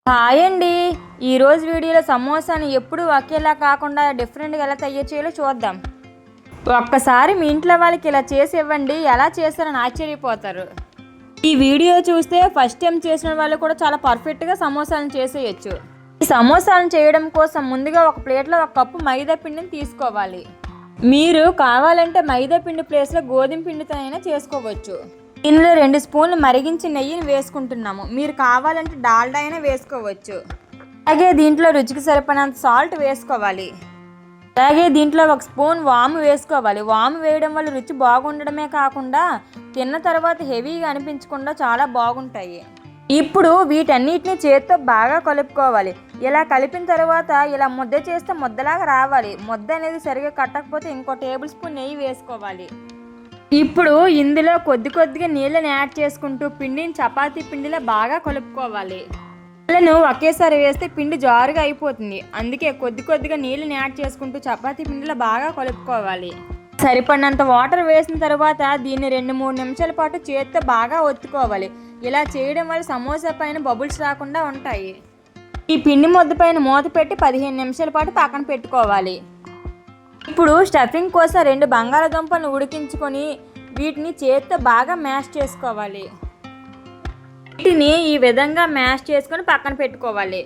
Hi అండి. ఈరోజు వీడియోలో సమోసాని ఎప్పుడు ఒకేలా కాకుండా డిఫరెంట్గా ఎలా తయారు చేయాలో చూద్దాం. ఒక్కసారి మీ ఇంట్లో వాళ్ళకి ఇలా చేసి ఇవ్వండి, ఎలా చేస్తారని ఆశ్చర్యపోతారు. ఈ వీడియో చూస్తే ఫస్ట్ టైం చేసిన వాళ్ళు కూడా చాలా పర్ఫెక్ట్గా సమోసాలను చేసేయచ్చు. ఈ సమోసాలను చేయడం కోసం ముందుగా ఒక ప్లేట్లో 1 కప్పు మైదా పిండిని తీసుకోవాలి. మీరు కావాలంటే మైదా పిండి ప్లేస్లో గోధుమ పిండితో అయినా చేసుకోవచ్చు. ఇందులో 2 స్పూన్లు మరిగించిన నెయ్యిని వేసుకుంటున్నాము. మీరు కావాలంటే డాల్డా అయినా వేసుకోవచ్చు. అలాగే దీంట్లో రుచికి సరిపడినంత సాల్ట్ వేసుకోవాలి. అలాగే దీంట్లో 1 స్పూన్ వాము వేసుకోవాలి. వాము వేయడం వల్ల రుచి బాగుండడమే కాకుండా తిన్న తర్వాత హెవీగా అనిపించకుండా చాలా బాగుంటాయి. ఇప్పుడు వీటన్నిటిని చేత్తో బాగా కలుపుకోవాలి. ఇలా కలిపిన తర్వాత ఇలా ముద్ద చేస్తే ముద్దలాగా రావాలి. ముద్ద అనేది సరిగా కట్టకపోతే ఇంకో టేబుల్ స్పూన్ నెయ్యి వేసుకోవాలి. ఇప్పుడు ఇందులో కొద్దిగా నీళ్ళని యాడ్ చేసుకుంటూ పిండిని చపాతీ పిండిలో బాగా కలుపుకోవాలి. నీళ్ళను ఒకేసారి వేస్తే పిండి జారుగా అయిపోతుంది. అందుకే కొద్దిగా నీళ్ళని యాడ్ చేసుకుంటూ చపాతీ పిండిలో బాగా కలుపుకోవాలి. సరిపడినంత వాటర్ వేసిన తర్వాత దీన్ని 2-3 నిమిషాల పాటు చేత్తో బాగా ఒత్తుకోవాలి. ఇలా చేయడం వల్ల సమోసా పైన బబుల్స్ రాకుండా ఉంటాయి. ఈ పిండి ముద్ద పైన మూత పెట్టి 15 నిమిషాల పాటు పక్కన పెట్టుకోవాలి. ఇప్పుడు స్టఫింగ్ కోసం 2 బంగాళాదుంపలను ఉడికించుకొని వీటిని చేత్తో బాగా మ్యాష్ చేసుకోవాలి. వీటిని ఈ విధంగా మ్యాష్ చేసుకొని పక్కన పెట్టుకోవాలి.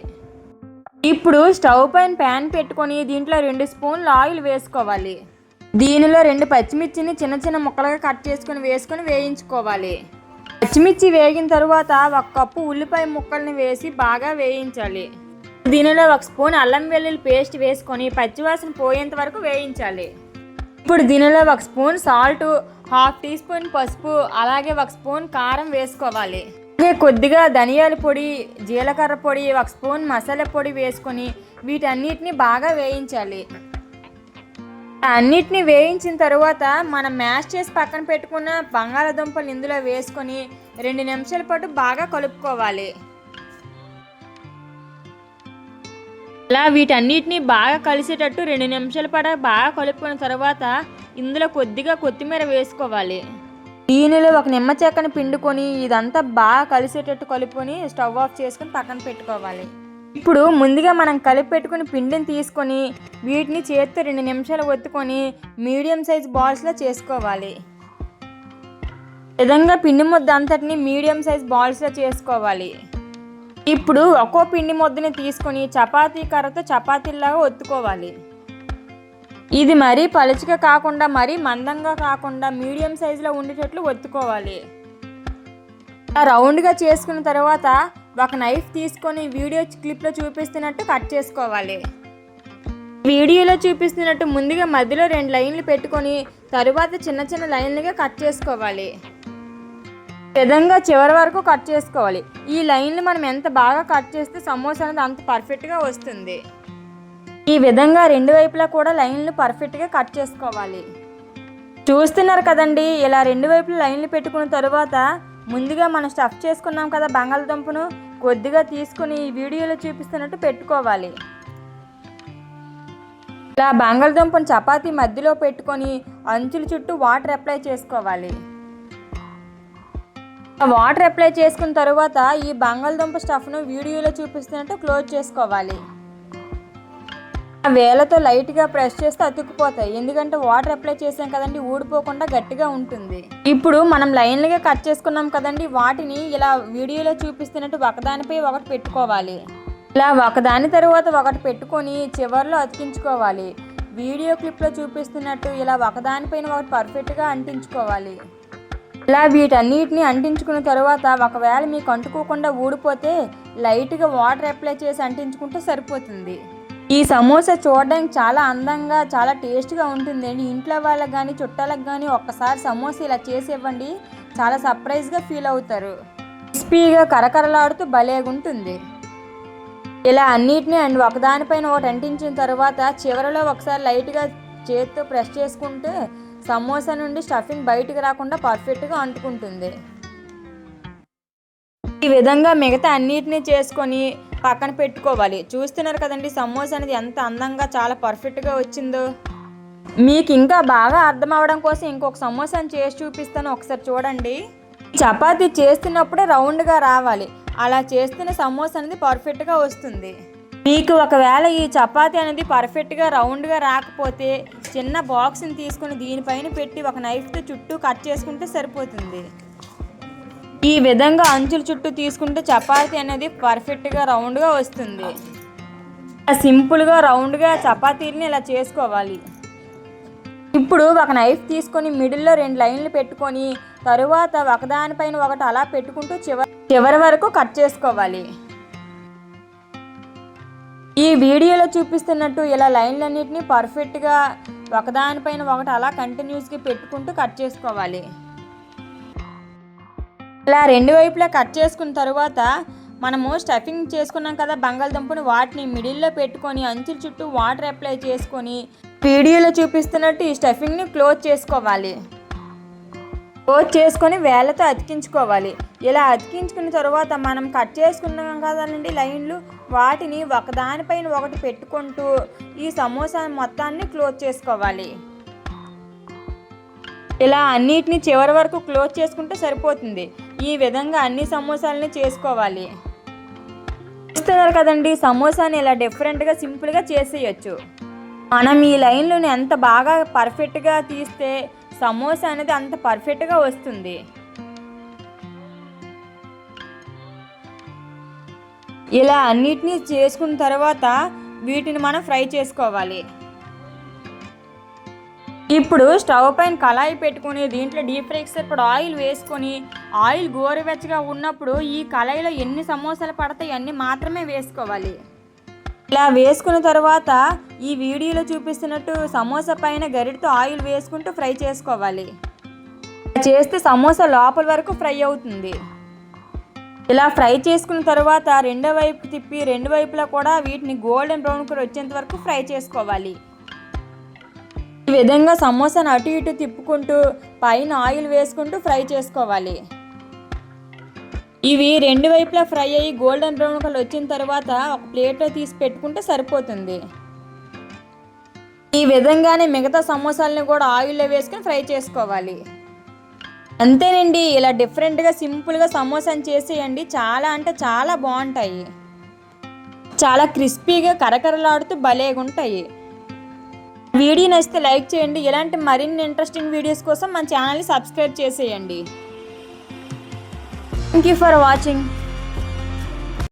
ఇప్పుడు స్టవ్ పైన ప్యాన్ పెట్టుకొని దీంట్లో 2 స్పూన్ల ఆయిల్ వేసుకోవాలి. దీనిలో 2 పచ్చిమిర్చిని చిన్న ముక్కలుగా కట్ చేసుకొని వేసుకొని వేయించుకోవాలి. పచ్చిమిర్చి వేగిన తర్వాత 1 కప్పు ఉల్లిపాయ ముక్కల్ని వేసి బాగా వేయించాలి. దీనిలో 1 స్పూన్ అల్లం వెల్లుల్లి పేస్ట్ వేసుకొని పచ్చివాసన పోయేంత వరకు వేయించాలి. ఇప్పుడు దీనిలో 1 స్పూన్ సాల్ట్, 1/2 టీ స్పూన్ పసుపు, అలాగే 1 స్పూన్ కారం వేసుకోవాలి. అలాగే కొద్దిగా ధనియాల పొడి, జీలకర్ర పొడి, 1 స్పూన్ మసాలా పొడి వేసుకొని వీటన్నిటిని బాగా వేయించాలి. అన్నిటిని వేయించిన తర్వాత మనం మ్యాష్ చేసి పక్కన పెట్టుకున్న బంగాళాదుంపలు ఇందులో వేసుకొని 2 నిమిషాల పాటు బాగా కలుపుకోవాలి. ఇలా వీటన్నిటిని బాగా కలిసేటట్టు 2 నిమిషాల పాటు బాగా కలుపుకున్న తర్వాత ఇందులో కొద్దిగా కొత్తిమీర వేసుకోవాలి. దీనిలో 1 నిమ్మ చెక్కని పిండుకొని ఇదంతా బాగా కలిసేటట్టు కలుపుకొని స్టవ్ ఆఫ్ చేసుకొని పక్కన పెట్టుకోవాలి. ఇప్పుడు ముందుగా మనం కలిపి పెట్టుకుని పిండిని తీసుకొని వీటిని చేత్తో 2 నిమిషాలు ఒత్తుకొని మీడియం సైజ్ బాల్స్లో చేసుకోవాలి. ఈ విధంగా పిండి ముద్ద అంతటిని మీడియం సైజ్ బాల్స్లో చేసుకోవాలి. ఇప్పుడు ఒక్కో పిండి ముద్దని తీసుకొని చపాతీ కర్రతో చపాతీలాగా ఒత్తుకోవాలి. ఇది మరీ పలుచగా కాకుండా మరీ మందంగా కాకుండా మీడియం సైజులో ఉండేటట్లు ఒత్తుకోవాలి. రౌండ్గా చేసుకున్న తర్వాత 1 నైఫ్ తీసుకొని వీడియో క్లిప్లో చూపిస్తున్నట్టు కట్ చేసుకోవాలి. వీడియోలో చూపిస్తున్నట్టు ముందుగా మధ్యలో 2 లైన్లు పెట్టుకొని తరువాత చిన్న లైన్లుగా కట్ చేసుకోవాలి. విధంగా చివరి వరకు కట్ చేసుకోవాలి. ఈ లైన్లు మనం ఎంత బాగా కట్ చేస్తే సమోసా అనేది అంత పర్ఫెక్ట్గా వస్తుంది. ఈ విధంగా 2 వైపులా కూడా లైన్లు పర్ఫెక్ట్గా కట్ చేసుకోవాలి. చూస్తున్నారు కదండి, ఇలా 2 వైపులా లైన్లు పెట్టుకున్న తర్వాత ముందుగా మనం స్టఫ్ చేసుకున్నాం కదా బంగాళదుంపను కొద్దిగా తీసుకుని ఈ వీడియోలో చూపిస్తున్నట్టు పెట్టుకోవాలి. ఇలా బంగాళదుంపను చపాతీ మధ్యలో పెట్టుకొని అంచుల చుట్టూ వాటర్ అప్లై చేసుకోవాలి. వాటర్ అప్లై చేసుకున్న తర్వాత ఈ బంగాళదుంప స్టఫ్ను వీడియోలో చూపిస్తున్నట్టు క్లోజ్ చేసుకోవాలి. వేలతో లైట్గా ప్రెస్ చేస్తే అతుక్కుపోతాయి. ఎందుకంటే వాటర్ అప్లై చేసాం కదండి, ఊడిపోకుండా గట్టిగా ఉంటుంది. ఇప్పుడు మనం లైన్లుగా కట్ చేసుకున్నాం కదండి, వాటిని ఇలా వీడియోలో చూపిస్తున్నట్టు ఒకదానిపై ఒకటి పెట్టుకోవాలి. ఇలా ఒకదాని తర్వాత ఒకటి పెట్టుకొని చివర్లో అతికించుకోవాలి. వీడియో క్లిప్లో చూపిస్తున్నట్టు ఇలా ఒకదానిపైన ఒకటి పర్ఫెక్ట్గా అంటించుకోవాలి. ఇలా వీటన్నిటిని అంటించుకున్న తర్వాత ఒకవేళ మీకు అంటుకోకుండా ఊడిపోతే లైట్గా వాటర్ అప్లై చేసి అంటించుకుంటే సరిపోతుంది. ఈ సమోసా చూడడానికి చాలా అందంగా చాలా టేస్ట్గా ఉంటుందండి. ఇంట్లో వాళ్ళకి కానీ చుట్టాలకు కానీ ఒక్కసారి సమోసా ఇలా చేసి ఇవ్వండి, చాలా సర్ప్రైజ్గా ఫీల్ అవుతారు. క్రిస్పీగా కరకరలాడుతూ భలేగా ఉంటుంది. ఇలా అన్నిటినీ ఒకదానిపైన ఒకటి అంటించిన తర్వాత చివరిలో ఒకసారి లైట్గా చేతితో ప్రెస్ చేసుకుంటే సమోసా నుండి స్టఫింగ్ బయటకు రాకుండా పర్ఫెక్ట్గా అంటుకుంటుంది. ఈ విధంగా మిగతా అన్నిటినీ చేసుకొని పక్కన పెట్టుకోవాలి. చూస్తున్నారు కదండి సమోసా అనేది ఎంత అందంగా చాలా పర్ఫెక్ట్గా వచ్చిందో. మీకు ఇంకా బాగా అర్థం అవడం కోసం ఇంకొక సమోసాని చేసి చూపిస్తాను, ఒకసారి చూడండి. చపాతీ చేస్తున్నప్పుడే రౌండ్గా రావాలి. అలా చేస్తేనే సమోసా అనేది పర్ఫెక్ట్గా వస్తుంది. మీకు ఒకవేళ ఈ చపాతీ అనేది పర్ఫెక్ట్గా రౌండ్గా రాకపోతే చిన్న బాక్స్ని తీసుకుని దీనిపైన పెట్టి ఒక నైఫ్తో చుట్టూ కట్ చేసుకుంటే సరిపోతుంది. ఈ విధంగా అంచుల చుట్టూ తీసుకుంటే చపాతీ అనేది పర్ఫెక్ట్గా రౌండ్గా వస్తుంది. సింపుల్గా రౌండ్గా చపాతీలని ఇలా చేసుకోవాలి. ఇప్పుడు ఒక నైఫ్ తీసుకొని మిడిల్లో 2 లైన్లు పెట్టుకొని తరువాత ఒకదానిపైన ఒకటి అలా పెట్టుకుంటూ చివరి వరకు కట్ చేసుకోవాలి. ఈ వీడియోలో చూపిస్తున్నట్టు ఇలా లైన్లన్నింటినీ పర్ఫెక్ట్గా ఒకదానిపైన ఒకటి అలా కంటిన్యూస్గా పెట్టుకుంటూ కట్ చేసుకోవాలి. ఇలా 2 వైపులా కట్ చేసుకున్న తర్వాత మనము స్టఫింగ్ చేసుకున్నాం కదా బంగాళదుంపని, వాటిని మిడిల్లో పెట్టుకొని అంచుల చుట్టూ వాటర్ అప్లై చేసుకొని వీడియోలో చూపిస్తున్నట్టు ఈ స్టఫింగ్ని క్లోజ్ చేసుకోవాలి. క్లోజ్ చేసుకొని వేళ్ళతో అతికించుకోవాలి. ఇలా అతికించుకున్న తర్వాత మనం కట్ చేసుకున్నాం కదండి లైన్లు, వాటిని ఒకదానిపైన ఒకటి పెట్టుకుంటూ ఈ సమోసా మొత్తాన్ని క్లోజ్ చేసుకోవాలి. ఇలా అన్నిటిని చివరి వరకు క్లోజ్ చేసుకుంటే సరిపోతుంది. ఈ విధంగా అన్ని సమోసాలని చేసుకోవాలి. చూస్తున్నారు కదండి, సమోసాని ఇలా డిఫరెంట్గా సింపుల్గా చేసేయచ్చు. మనం ఈ లైన్లను ఎంత బాగా పర్ఫెక్ట్గా తీస్తే సమోసా అనేది అంత పర్ఫెక్ట్గా వస్తుంది. ఇలా అన్నిటినీ చేసుకున్న తర్వాత వీటిని మనం ఫ్రై చేసుకోవాలి. ఇప్పుడు స్టవ్ పైన కళాయి పెట్టుకుని దీంట్లో డీప్ ఫ్రైకి సరిపడా ఆయిల్ వేసుకొని ఆయిల్ గోరువెచ్చగా ఉన్నప్పుడు ఈ కళాయిలో ఎన్ని సమోసాలు పడతాయి అన్ని మాత్రమే వేసుకోవాలి. ఇలా వేసుకున్న తర్వాత ఈ వీడియోలో చూపిస్తున్నట్టు సమోసా పైన గరిటతో ఆయిల్ వేసుకుంటూ ఫ్రై చేసుకోవాలి. ఇలా చేస్తే సమోసా లోపల వరకు ఫ్రై అవుతుంది. ఇలా ఫ్రై చేసుకున్న తర్వాత రెండో వైపు తిప్పి 2 వైపులా కూడా వీటిని గోల్డెన్ బ్రౌన్ కలర్ వచ్చేంత వరకు ఫ్రై చేసుకోవాలి. ఈ విధంగా సమోసాను అటు ఇటు తిప్పుకుంటూ పైన ఆయిల్ వేసుకుంటూ ఫ్రై చేసుకోవాలి. ఇవి 2 వైపులా ఫ్రై అయ్యి గోల్డెన్ బ్రౌన్ కలర్ వచ్చిన తర్వాత ఒక ప్లేట్లో తీసి పెట్టుకుంటే సరిపోతుంది. ఈ విధంగానే మిగతా సమోసాలని కూడా ఆయిల్లో వేసుకొని ఫ్రై చేసుకోవాలి. అంతేనండి, ఇలా డిఫరెంట్గా సింపుల్గా సమోసాని చేసేయండి. చాలా అంటే చాలా బాగుంటాయి. చాలా క్రిస్పీగా కరకరలాడుతూ భలేగా ఉంటాయి. వీడియో నచ్చితే లైక్ చేయండి. ఇలాంటి మరిన్ని ఇంట్రెస్టింగ్ వీడియోస్ కోసం మన ఛానల్ని సబ్స్క్రైబ్ చేసేయండి. Thank you for watching.